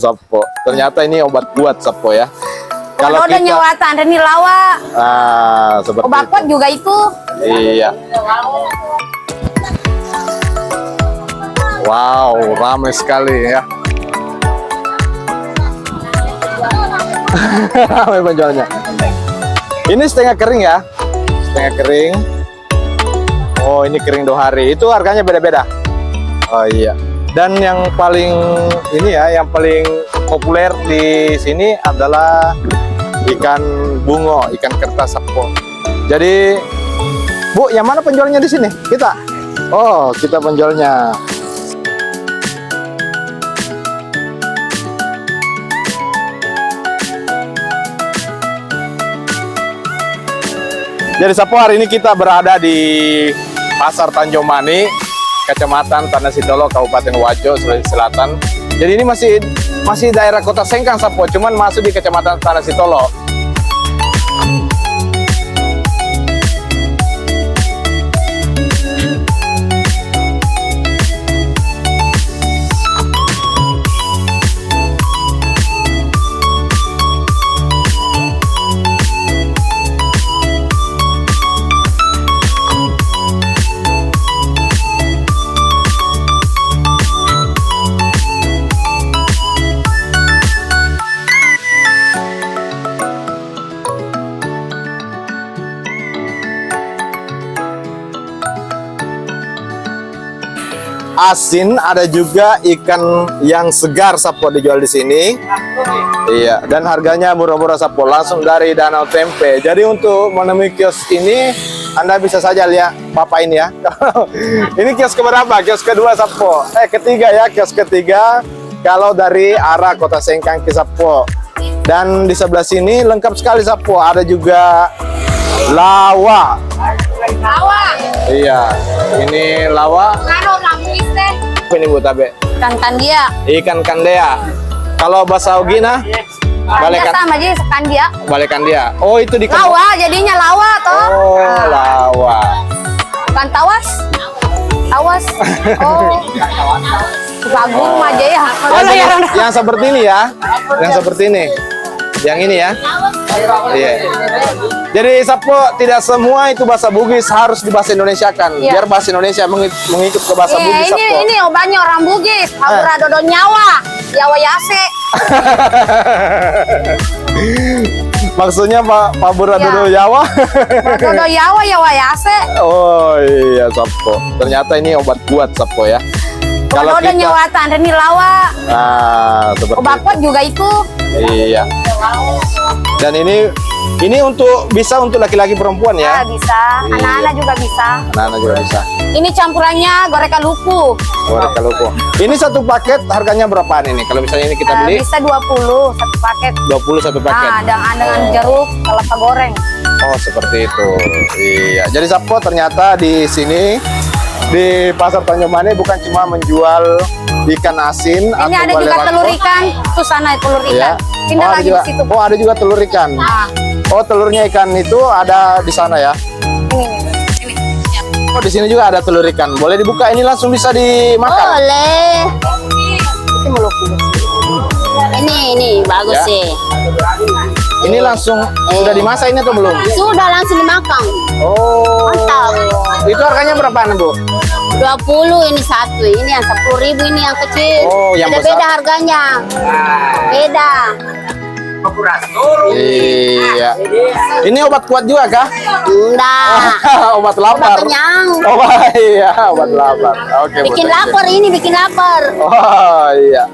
Sapo. Ternyata ini obat kuat Sapo ya. Kalau kita nyewatan dan lawa. Seperti obat kuat juga itu. Iya. Wow, ramai sekali ya. Ramai penjualnya. Ini setengah kering ya. Setengah kering. Oh, ini kering 2 hari. Itu harganya beda-beda. Oh iya. Dan yang paling ini ya, yang paling populer di sini adalah ikan bungo, ikan kertas Sapo. Jadi, Bu, yang mana penjualnya di sini? Kita. Oh, kita penjualnya. Jadi Sapo, hari ini kita berada di Pasar Tanjung Mani, Kecamatan Tanah Sitolo, Kabupaten Wajo, Sulawesi Selatan. Jadi ini masih daerah Kota Sengkang Sapo, cuman masuk di Kecamatan Tanah Sitolo. Asin, ada juga ikan yang segar Sapo dijual di sini. Iya, dan harganya murah-murah Sapo, langsung dari Danau Tempe. Jadi untuk menemui kios ini Anda bisa saja lihat Bapak ini ya. Ini kios keberapa? Kios kedua Sapo. Ketiga ya, kios ketiga kalau dari arah Kota Sengkang ke Sapo. Dan di sebelah sini lengkap sekali Sapo, ada juga lawa. Lawa. Iya, ini lawa. Ini Bu Tabe. Ikan kandia. Ikan kandea. Kalau bahasa Ogina? Sama aja kandia. Kandia. Oh, itu di lawa, jadinya lawa toh. Oh, lawa. Bukan tawas. Tawas. Oh. Bagung aja ya. Yang seperti ini ya. Yang seperti ini. Yang ini ya. Iya. Jadi Sapo, tidak semua itu bahasa Bugis harus di bahasa Indonesia kan. Biar bahasa Indonesia mengikut ke bahasa Bugis Sapo. Ini obatnya orang Bugis. Habura dodo nyawa. Yawa yase. Maksudnya Pak Bura dodo Jawa. Dodo Jawa yawa yase. Oh iya Sapo. Ternyata ini obat kuat Sapo ya. Kalau kita nyewatan dan lawa. Obat kuat juga itu. Iya. Dan ini bisa untuk laki-laki perempuan ya? Bisa. Anak-anak juga bisa. Anak-anak juga bisa. Ini campurannya gorekan lupu. Gorekan lupu. Ini satu paket harganya berapaan ini? Kalau misalnya ini kita beli? Bisa 20 satu paket. 20 satu paket. Dengan jeruk, kelapa goreng. Oh, seperti itu. Iya. Jadi Sapo, ternyata di sini di Pasar Tanjung Mani bukan cuma menjual ikan asin. Ini ada juga telur ikan. Itu sana telur ikan. Pindah lagi di situ. Oh, ada juga telur ikan. Oh, telurnya ikan itu ada di sana ya? Ini. Oh, di sini juga ada telur ikan. Boleh dibuka, ini langsung bisa dimakan? Boleh. Ini bagus ya. Sih. Ini langsung sudah dimasak ini atau belum? Sudah langsung dimakan. Oh. Mantap. Itu harganya berapaan, Bu? 20 ini satu. Ini yang 10.000 ini yang kecil. Oh, yang besar. Beda harganya. Beda. Iya. Ini obat kuat juga kah? Enggak. Obat lapar. Obat kenyang. Oh iya, obat lapar. Oke. Bikin lapar ini, bikin lapar. Oh iya.